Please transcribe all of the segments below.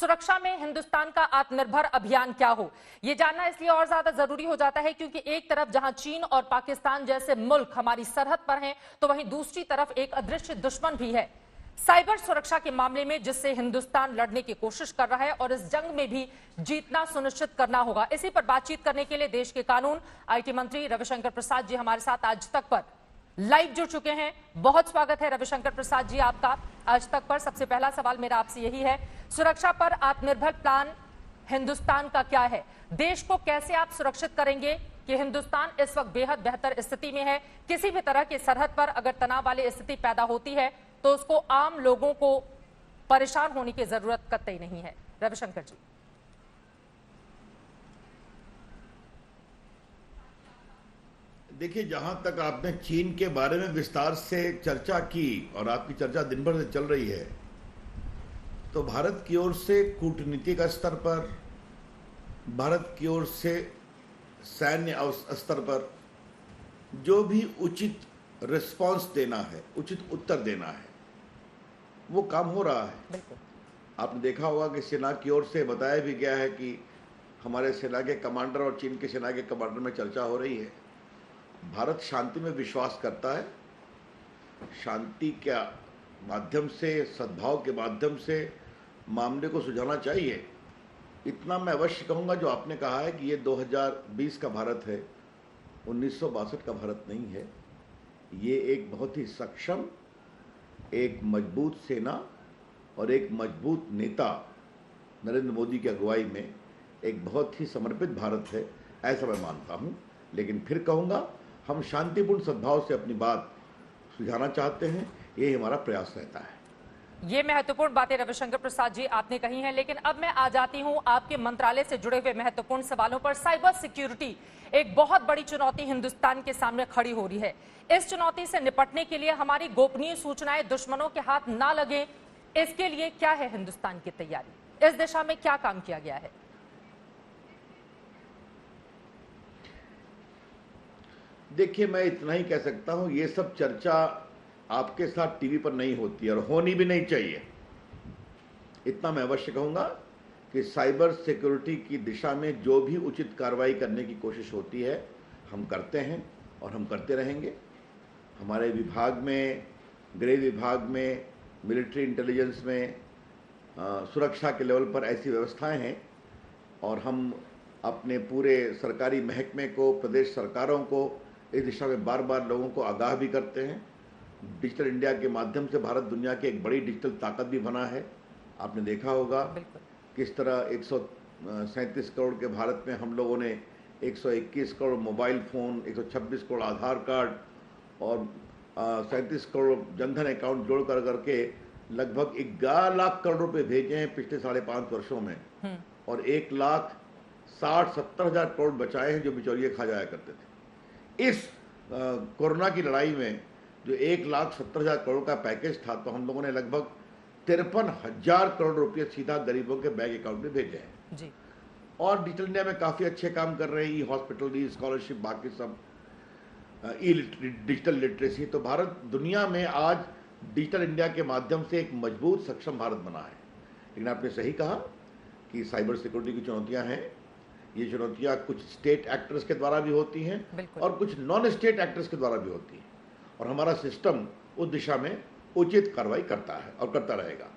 सुरक्षा में हिंदुस्तान का आत्मनिर्भर अभियान क्या हो, ये जानना इसलिए और ज्यादा जरूरी हो जाता है क्योंकि एक तरफ जहां चीन और पाकिस्तान जैसे मुल्क हमारी सरहद पर हैं, तो वहीं दूसरी तरफ एक अदृश्य दुश्मन भी है साइबर सुरक्षा के मामले में, जिससे हिंदुस्तान लड़ने की कोशिश कर रहा है और इस जंग में भी जीतना सुनिश्चित करना होगा। इसी पर बातचीत करने के लिए देश के कानून आईटी मंत्री रविशंकर प्रसाद जी हमारे साथ आज तक पर लाइव जुड़ चुके हैं। बहुत स्वागत है रविशंकर प्रसाद जी आपका आज तक पर। सबसे पहला सवाल मेरा आपसे यही है, सुरक्षा पर आत्मनिर्भर प्लान हिंदुस्तान का क्या है? देश को कैसे आप सुरक्षित करेंगे कि हिंदुस्तान इस वक्त बेहद बेहतर स्थिति में है, किसी भी तरह की सरहद पर अगर तनाव वाली स्थिति पैदा होती है तो उसको आम लोगों को परेशान होने की जरूरत कतई नहीं है। रविशंकर जी। देखिए, जहां तक आपने चीन के बारे में विस्तार से चर्चा की और आपकी चर्चा दिन भर से चल रही है, तो भारत की ओर से कूटनीतिक स्तर पर, भारत की ओर से सैन्य स्तर पर जो भी उचित रिस्पांस देना है, उचित उत्तर देना है, वो काम हो रहा है। आपने देखा होगा कि सेना की ओर से बताया भी गया है कि हमारे सेना के कमांडर और चीन के सेना के कमांडर में चर्चा हो रही है। भारत शांति में विश्वास करता है, शांति के माध्यम से, सद्भाव के माध्यम से मामले को सुलझाना चाहिए। इतना मैं अवश्य कहूँगा, जो आपने कहा है कि ये 2020 का भारत है, 1962 का भारत नहीं है। ये एक बहुत ही सक्षम, एक मजबूत सेना और एक मजबूत नेता नरेंद्र मोदी की अगुवाई में एक बहुत ही समर्पित भारत है, ऐसा मैं मानता हूँ। लेकिन फिर कहूँगा, हम शांतिपूर्ण सद्भाव से अपनी बात सुलझाना चाहते हैं, ये हमारा प्रयास रहता है। ये महत्वपूर्ण बातें रविशंकर प्रसाद जी आपने कही हैं, लेकिन अब मैं आ जाती हूं आपके मंत्रालय से जुड़े हुए महत्वपूर्ण सवालों पर। साइबर सिक्योरिटी एक बहुत बड़ी चुनौती हिंदुस्तान के सामने खड़ी हो रही है। इस चुनौती से निपटने के लिए हमारी गोपनीय सूचनाएं दुश्मनों के हाथ ना लगे, इसके लिए क्या है हिंदुस्तान की तैयारी? इस दिशा में क्या काम किया गया है? देखिए, मैं इतना ही कह सकता हूं, ये सब चर्चा आपके साथ टीवी पर नहीं होती और होनी भी नहीं चाहिए। इतना मैं अवश्य कहूंगा कि साइबर सिक्योरिटी की दिशा में जो भी उचित कार्रवाई करने की कोशिश होती है, हम करते हैं और हम करते रहेंगे। हमारे विभाग में, गृह विभाग में, मिलिट्री इंटेलिजेंस में, सुरक्षा के लेवल पर ऐसी व्यवस्थाएं हैं और हम अपने पूरे सरकारी महकमे को, प्रदेश सरकारों को इस दिशा में बार बार लोगों को आगाह भी करते हैं। डिजिटल इंडिया के माध्यम से भारत दुनिया की एक बड़ी डिजिटल ताकत भी बना है। आपने देखा होगा किस तरह 137 करोड़ के भारत में हम लोगों ने 121 करोड़ मोबाइल फ़ोन, 126 करोड़ आधार कार्ड और 37 करोड़ जनधन अकाउंट जोड़ करके लगभग 11 लाख करोड़ रुपए भेजे हैं पिछले 5.5 वर्षों में, और 1,60,70 हजार करोड़ बचाए हैं जो बिचौलिए खा जाया करते थे। इस कोरोना की लड़ाई में जो 1,70,000 करोड़ का पैकेज था, तो हम लोगों ने लगभग 53,000 करोड़ रुपये सीधा गरीबों के बैंक अकाउंट में भेजे हैं जी। और डिजिटल इंडिया में काफ़ी अच्छे काम कर रहे हैं, ई हॉस्पिटल, ई स्कॉलरशिप, बाकी सब, डिजिटल लिटरेसी। तो भारत दुनिया में आज डिजिटल इंडिया के माध्यम से एक मजबूत, सक्षम भारत बना है। लेकिन आपने सही कहा कि साइबर सिक्योरिटी की चुनौतियां हैं। ये चुनौतियां कुछ स्टेट एक्टर्स के द्वारा भी होती हैं और कुछ नॉन स्टेट एक्टर्स के द्वारा भी होती हैं, और हमारा सिस्टम उस दिशा में उचित कार्रवाई करता है और करता रहेगा।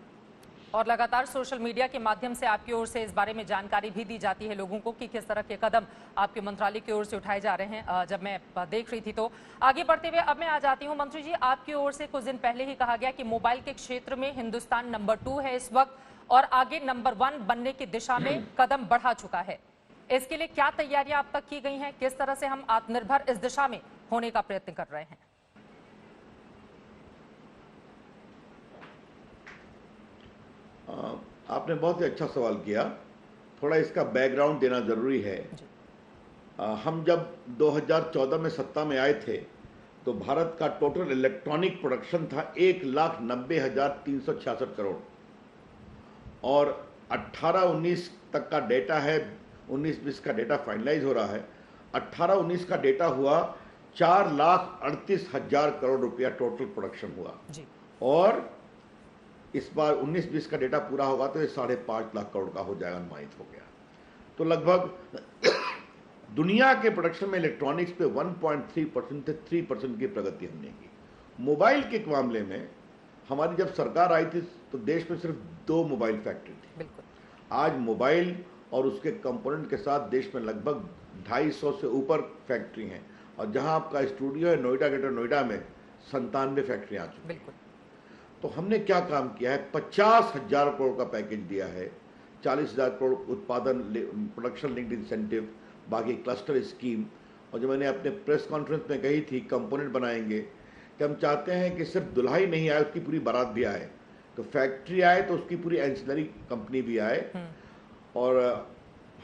और लगातार सोशल मीडिया के माध्यम से आपकी ओर से इस बारे में जानकारी भी दी जाती है लोगों को कि किस तरह के कदम आपके मंत्रालय की ओर से उठाए जा रहे हैं। जब मैं देख रही थी तो आगे बढ़ते हुए अब मैं आ जाती हूं मंत्री जी, आपकी ओर से कुछ दिन पहले ही कहा गया कि मोबाइल के क्षेत्र में हिंदुस्तान नंबर 2 है इस वक्त और आगे नंबर 1 बनने की दिशा में कदम बढ़ा चुका है। इसके लिए क्या तैयारियां अब तक की गई हैं? किस तरह से हम आत्मनिर्भर इस दिशा में होने का प्रयत्न कर रहे हैं? आपने बहुत ही अच्छा सवाल किया। थोड़ा इसका बैकग्राउंड देना जरूरी है। हम जब 2014 में सत्ता में आए थे तो भारत का टोटल इलेक्ट्रॉनिक प्रोडक्शन था 1,90,366 करोड़, और 18-19 तक का डेटा है, 19-20 का डेटा फाइनलाइज हो रहा है। 18-19 का डेटा हुआ 4,38,000 करोड़ रुपया टोटल प्रोडक्शन हुआ जी। और इस बार 19-20 का डेटा पूरा होगा तो ये 5.5 लाख करोड़ का हो जाएगा, अनुमानित हो गया। तो लगभग दुनिया के प्रोडक्शन में इलेक्ट्रॉनिक्स पे 1.3% से 3% की प्रगति हमने की। मोबाइल के मामले में हमारी जब सरकार आई थी तो देश में सिर्फ 2 मोबाइल फैक्ट्री थी। बिल्कुल। आज मोबाइल और उसके कंपोनेंट के साथ देश में लगभग 250 से ऊपर फैक्ट्री हैं, और जहां आपका स्टूडियो है नोएडा, ग्रेटर नोएडा में 97 फैक्ट्रियां आ चुकी हैं। बिल्कुल। तो हमने क्या काम किया है, 50,000 करोड़ का पैकेज दिया है, 40,000 करोड़ उत्पादन प्रोडक्शन लिंक्ड इंसेंटिव, बाकी क्लस्टर स्कीम, और जो मैंने अपने प्रेस कॉन्फ्रेंस में कही थी कंपोनेंट बनाएंगे कि हम चाहते हैं कि सिर्फ दुल्हा ही नहीं आए, उसकी पूरी बारात भी आए, तो फैक्ट्री आए तो उसकी पूरी एंसिलरी कंपनी भी आए। और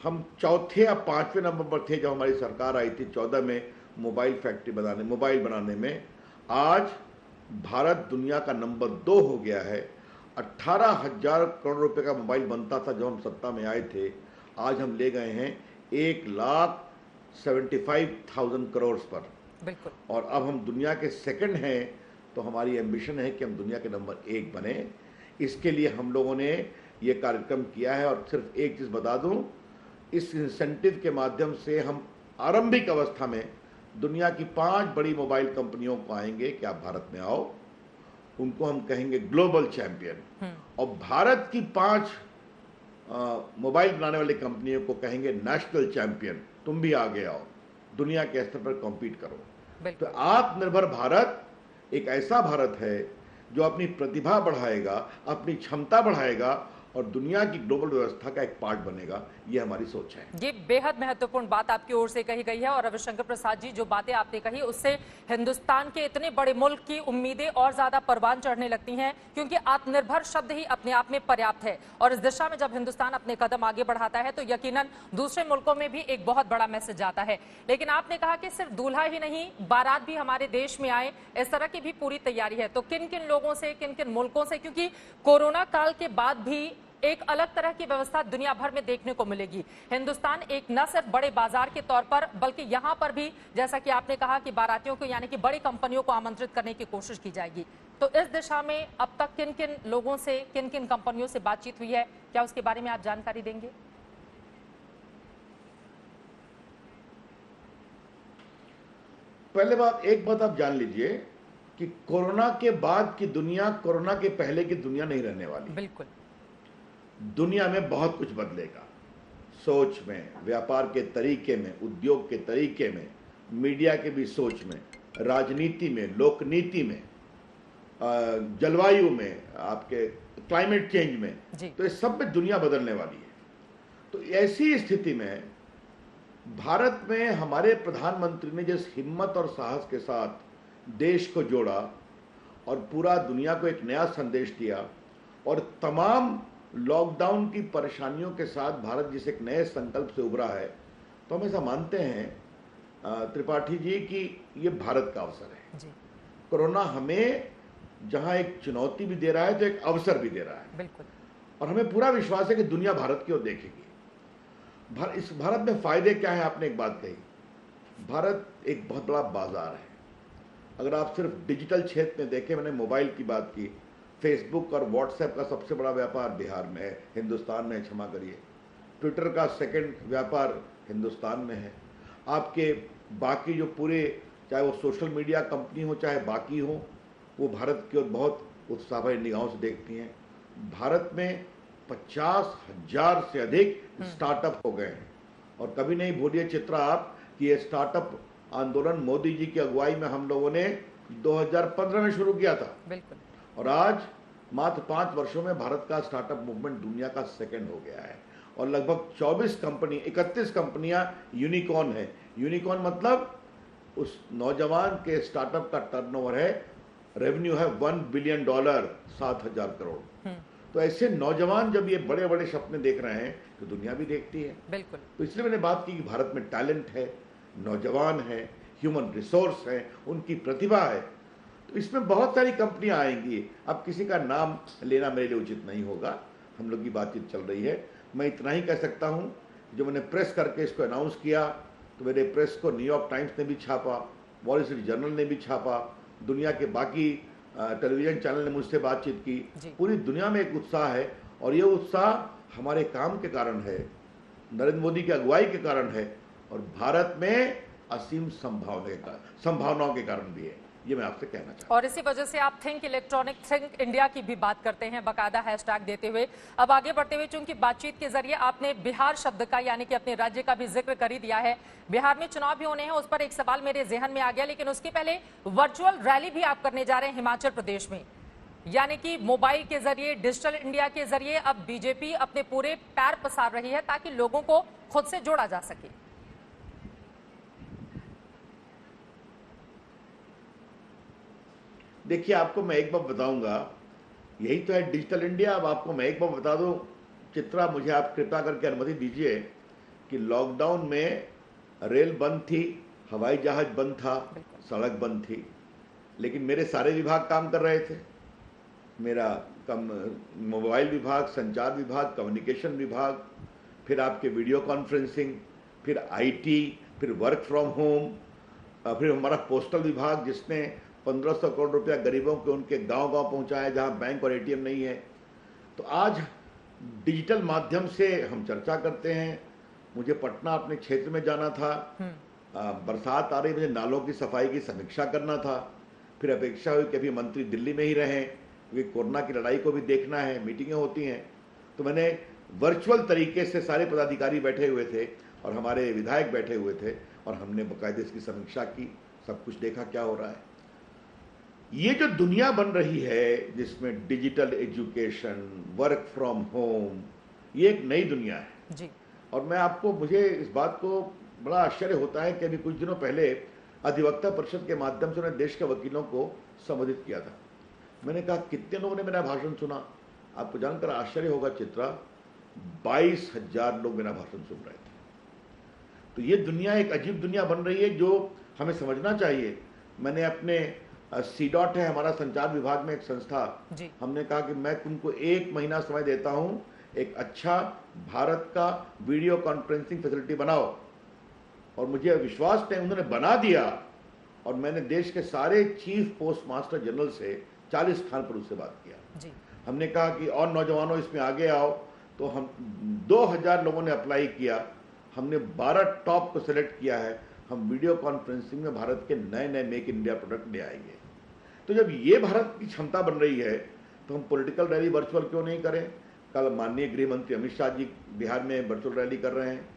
हम चौथे या 5वें नंबर पर थे जब हमारी सरकार आई थी 14 में मोबाइल फैक्ट्री बनाने, मोबाइल बनाने में। आज भारत दुनिया का नंबर 2 हो गया है। 18,000 करोड़ रुपए का मोबाइल बनता था जब हम सत्ता में आए थे, आज हम ले गए हैं 1,75,000 करोड़ पर। बिल्कुल। और अब हम दुनिया के सेकंड हैं, तो हमारी एम्बिशन है कि हम दुनिया के नंबर 1 बने। इसके लिए हम लोगों ने ये कार्यक्रम किया है। और सिर्फ एक चीज़ बता दूं, इस इंसेंटिव के माध्यम से हम आरंभिक अवस्था में दुनिया की 5 बड़ी मोबाइल कंपनियों को आएंगे कि आप भारत में आओ, उनको हम कहेंगे ग्लोबल चैंपियन, और भारत की 5 मोबाइल बनाने वाली कंपनियों को कहेंगे नेशनल चैंपियन, तुम भी आगे आओ, दुनिया के स्तर पर कॉम्पीट करो। तो आत्मनिर्भर भारत एक ऐसा भारत है जो अपनी प्रतिभा बढ़ाएगा, अपनी क्षमता बढ़ाएगा और दुनिया की ग्लोबल व्यवस्था का एक पार्ट बनेगा। ये हमारी सोच है। ये बेहद महत्वपूर्ण बात आपकी ओर से कही गई है, और रविशंकर प्रसाद जी जो बातें आपने कही उससे हिंदुस्तान के इतने बड़े मुल्क की उम्मीदें और ज्यादा परवान चढ़ने लगती हैं, क्योंकि आत्मनिर्भर शब्द ही अपने आप में पर्याप्त है। और इस दिशा में जब हिंदुस्तान अपने कदम आगे बढ़ाता है तो यकीनन दूसरे मुल्कों में भी एक बहुत बड़ा मैसेज जाता है। लेकिन आपने कहा कि सिर्फ दूल्हा ही नहीं, बारात भी हमारे देश में आए, इस तरह की भी पूरी तैयारी है। तो किन किन लोगों से, किन किन मुल्कों से, क्योंकि कोरोना काल के बाद भी एक अलग तरह की व्यवस्था दुनिया भर में देखने को मिलेगी। हिंदुस्तान एक न सिर्फ बड़े बाजार के तौर पर, बल्कि यहां पर भी जैसा कि आपने कहा कि बारातियों को यानी कि बड़ी कंपनियों को आमंत्रित करने की कोशिश की जाएगी। तो इस दिशा में अब तक किन किन लोगों से, किन किन कंपनियों से बातचीत हुई है, क्या उसके बारे में आप जानकारी देंगे? पहले बात, एक बात आप जान लीजिए कि कोरोना के बाद की दुनिया कोरोना के पहले की दुनिया नहीं रहने वाली। बिल्कुल। दुनिया में बहुत कुछ बदलेगा, सोच में, व्यापार के तरीके में, उद्योग के तरीके में, मीडिया के भी सोच में, राजनीति में, लोकनीति में, जलवायु में, आपके क्लाइमेट चेंज में, तो इस सब में दुनिया बदलने वाली है। तो ऐसी स्थिति में भारत में हमारे प्रधानमंत्री ने जिस हिम्मत और साहस के साथ देश को जोड़ा और पूरा दुनिया को एक नया संदेश दिया, और तमाम लॉकडाउन की परेशानियों के साथ भारत जिस एक नए संकल्प से उभरा है, तो हम ऐसा मानते हैं त्रिपाठी जी कि ये भारत का अवसर है जी। कोरोना हमें जहां एक चुनौती भी दे रहा है तो एक अवसर भी दे रहा है। बिल्कुल। और हमें पूरा विश्वास है कि दुनिया भारत की ओर देखेगी। इस भारत में फायदे क्या है, आपने एक बात कही, भारत एक बहुत बड़ा बाजार है। अगर आप सिर्फ डिजिटल क्षेत्र में देखें, मैंने मोबाइल की बात की, फेसबुक और व्हाट्सएप का सबसे बड़ा व्यापार बिहार में है, हिंदुस्तान में है, क्षमा करिए। ट्विटर का सेकंड व्यापार हिंदुस्तान में है। आपके बाकी जो पूरे, चाहे वो सोशल मीडिया कंपनी हो चाहे बाकी हो, वो भारत की ओर बहुत उत्साह भरी निगाहों से देखती हैं। भारत में 50,000 से अधिक स्टार्टअप हो गए हैं। और कभी नहीं भूलिए चित्रा आप कि ये स्टार्टअप आंदोलन मोदी जी की अगुवाई में हम लोगों ने 2015 में शुरू किया था। बिल्कुल। और आज मात्र 5 वर्षों में भारत का स्टार्टअप मूवमेंट दुनिया का सेकंड हो गया है। और लगभग 31 कंपनियां यूनिकॉर्न है। यूनिकॉर्न मतलब उस नौजवान के स्टार्टअप का टर्नओवर है, रेवेन्यू है $1 बिलियन, 7,000 करोड़। तो ऐसे नौजवान जब ये बड़े बड़े सपने देख रहे हैं तो दुनिया भी देखती है। बिल्कुल। तो इसलिए मैंने बात की कि भारत में टैलेंट है, नौजवान है, ह्यूमन रिसोर्स है, उनकी प्रतिभा है। तो इसमें बहुत सारी कंपनियां आएंगी। अब किसी का नाम लेना मेरे लिए उचित नहीं होगा, हम लोग की बातचीत चल रही है। मैं इतना ही कह सकता हूं, जो मैंने प्रेस करके इसको अनाउंस किया तो मेरे प्रेस को न्यूयॉर्क टाइम्स ने भी छापा, वॉल स्ट्रीट जर्नल ने भी छापा, दुनिया के बाकी टेलीविजन चैनल ने मुझसे बातचीत जी। की। पूरी दुनिया में एक उत्साह है और ये उत्साह हमारे काम के कारण है, नरेंद्र मोदी की अगुवाई के कारण है और भारत में असीम संभावनाओं के कारण भी है। ये मैं आपसे कहना चाहता हूं। और इसी वजह से आप थिंक इलेक्ट्रॉनिक, थिंक इंडिया की भी बात करते हैं, बाकायदा हैशटैग देते हुए। अब आगे बढ़ते हुए, चूंकि बातचीत के जरिए आपने बिहार शब्द का यानी कि अपने राज्य का भी जिक्र कर ही दिया है, बिहार में चुनाव भी होने हैं, उस पर एक सवाल मेरे जहन में आ गया। लेकिन उसके पहले वर्चुअल रैली भी आप करने जा रहे हैं हिमाचल प्रदेश में, यानी कि मोबाइल के जरिए, डिजिटल इंडिया के जरिए अब बीजेपी अपने पूरे पैर पसार रही है ताकि लोगों को खुद से जोड़ा जा सके। देखिए, आपको मैं एक बात बताऊंगा, यही तो है डिजिटल इंडिया। अब आपको मैं एक बात बता दूं, चित्रा, मुझे आप कृपया करके अनुमति दीजिए कि लॉकडाउन में रेल बंद थी, हवाई जहाज बंद था, सड़क बंद थी, लेकिन मेरे सारे विभाग काम कर रहे थे। मेरा मोबाइल विभाग, संचार विभाग, कम्युनिकेशन विभाग, फिर आपके वीडियो कॉन्फ्रेंसिंग, फिर आईटी, फिर वर्क फ्रॉम होम, फिर हमारा पोस्टल विभाग जिसने 1500 करोड़ रुपया गरीबों के उनके गांव-गांव पहुंचाया जहां बैंक और एटीएम नहीं है। तो आज डिजिटल माध्यम से हम चर्चा करते हैं। मुझे पटना अपने क्षेत्र में जाना था, बरसात आ रही, मुझे नालों की सफाई की समीक्षा करना था। फिर अपेक्षा हुई कि अभी मंत्री दिल्ली में ही रहें क्योंकि कोरोना की लड़ाई को भी देखना है, मीटिंगें होती हैं। तो मैंने वर्चुअल तरीके से, सारे पदाधिकारी बैठे हुए थे और हमारे विधायक बैठे हुए थे और हमने बाकायदे इसकी समीक्षा की, सब कुछ देखा क्या हो रहा है। ये जो दुनिया बन रही है जिसमें digital education, work from home, ये एक नई दुनिया है जी। और मुझे इस बात को बड़ा आश्चर्य होता है कि अभी कुछ दिनों पहले अधिवक्ता परिषद के माध्यम से उन्होंने देश के वकीलों को संबोधित किया था। मैंने कहा कितने लोगों ने मेरा भाषण सुना? आपको जानकर आश्चर्य होगा चित्रा, 22,000 लोग मेरा भाषण सुन रहे थे। तो ये दुनिया एक अजीब दुनिया बन रही है जो हमें समझना चाहिए। मैंने अपने C.DOT है हमारा संचार विभाग में एक संस्था, हमने कहा कि मैं तुमको 1 महीना समय देता हूं, एक अच्छा भारत का वीडियो कॉन्फ्रेंसिंग फैसिलिटी बनाओ। और मुझे विश्वास है उन्होंने बना दिया और मैंने देश के सारे चीफ पोस्ट मास्टर जनरल से 40 स्थान पर उससे बात किया। हमने कहा कि और नौजवानों इसमें आगे आओ, तो हम 2000 लोगों ने अप्लाई किया। हमने 12 टॉप को सिलेक्ट किया है। हम वीडियो कॉन्फ्रेंसिंग में भारत के नए नए मेक इन इंडिया प्रोडक्ट ले आएंगे। तो जब ये भारत की क्षमता बन रही है तो हम पॉलिटिकल रैली वर्चुअल क्यों नहीं करें? कल माननीय गृह मंत्री अमित शाह जी बिहार में वर्चुअल रैली कर रहे हैं,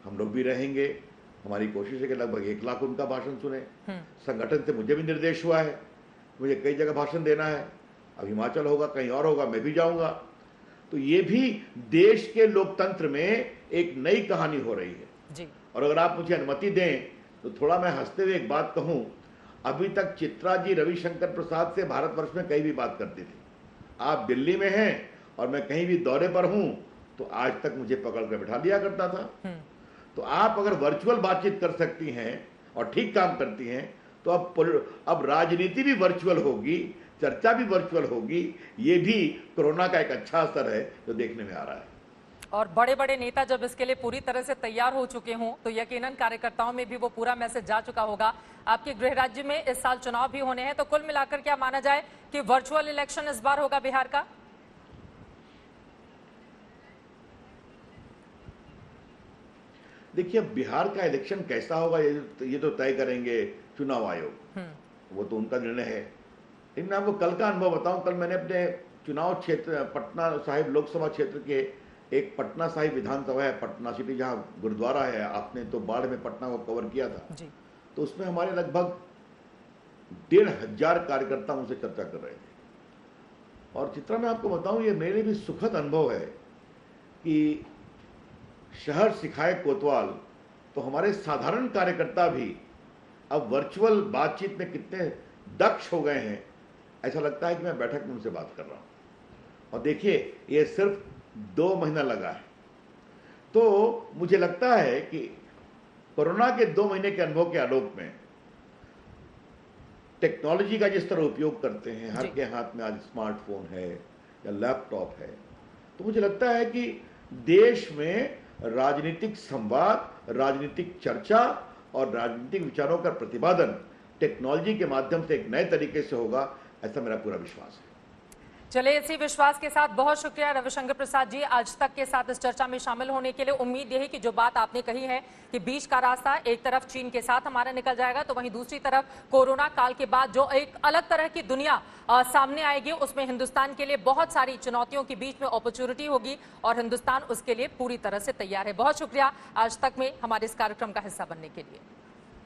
हम लोग भी रहेंगे। हमारी कोशिश है कि लगभग 1 लाख उनका भाषण सुने। संगठन से मुझे भी निर्देश हुआ है, मुझे कई जगह भाषण देना है। अब हिमाचल होगा, कहीं और होगा, मैं भी जाऊंगा। तो ये भी देश के लोकतंत्र में एक नई कहानी हो रही है जी। और अगर आप मुझे अनुमति दें तो थोड़ा मैं हंसते हुए एक बात कहूं, अभी तक चित्रा जी रविशंकर प्रसाद से भारतवर्ष में कहीं भी बात करती थी। आप दिल्ली में हैं और मैं कहीं भी दौरे पर हूं तो आज तक मुझे पकड़ कर बैठा दिया करता था। तो आप अगर वर्चुअल बातचीत कर सकती हैं और ठीक काम करती हैं तो अब राजनीति भी वर्चुअल होगी, चर्चा भी वर्चुअल होगी। ये भी कोरोना का एक अच्छा असर है जो देखने में आ रहा है। और बड़े बड़े नेता जब इसके लिए पूरी तरह से तैयार हो चुके हों तो यकीनन कार्यकर्ताओं में भी वो पूरा मैसेज जा चुका होगा। आपके गृह राज्य में इस साल चुनाव भी होने हैं, तो कुल मिलाकर क्या माना जाए कि वर्चुअल इलेक्शन इस बार होगा बिहार का? देखिए, बिहार का इलेक्शन कैसा होगा ये तो तय करेंगे चुनाव आयोग, वो तो उनका निर्णय है। लेकिन मैं आपको कल का अनुभव बताऊं, कल मैंने अपने चुनाव क्षेत्र पटना साहिब लोकसभा क्षेत्र के एक पटना साहिब विधानसभा है, पटना सिटी, जहां गुरुद्वारा है, आपने तो बाढ़ में पटना को कवर किया था जी। तो उसमें हमारे लगभग 1500 कार्यकर्ता मुझसे चर्चा कर रहे थे। और चित्रा मैं आपको बताऊं, ये मेरे लिए भी सुखद अनुभव है कि शहर सिखाए कोतवाल, तो हमारे साधारण कार्यकर्ता भी अब वर्चुअल बातचीत में कितने दक्ष हो गए हैं। ऐसा लगता है कि मैं बैठक में उनसे बात कर रहा हूं। और देखिए, ये सिर्फ 2 महीना लगा है। तो मुझे लगता है कि कोरोना के 2 महीने के अनुभव के आलोक में टेक्नोलॉजी का जिस तरह उपयोग करते हैं, हर के हाथ में आज स्मार्टफोन है या लैपटॉप है, तो मुझे लगता है कि देश में राजनीतिक संवाद, राजनीतिक चर्चा और राजनीतिक विचारों का प्रतिपादन टेक्नोलॉजी के माध्यम से एक नए तरीके से होगा, ऐसा मेरा पूरा विश्वास है। चलिए, इसी विश्वास के साथ बहुत शुक्रिया रविशंकर प्रसाद जी आज तक के साथ इस चर्चा में शामिल होने के लिए। उम्मीद यही कि जो बात आपने कही है कि बीच का रास्ता एक तरफ चीन के साथ हमारा निकल जाएगा, तो वहीं दूसरी तरफ कोरोना काल के बाद जो एक अलग तरह की दुनिया सामने आएगी, उसमें हिंदुस्तान के लिए बहुत सारी चुनौतियों के बीच में अपॉर्चुनिटी होगी और हिंदुस्तान उसके लिए पूरी तरह से तैयार है। बहुत शुक्रिया आज तक में हमारे इस कार्यक्रम का हिस्सा बनने के लिए।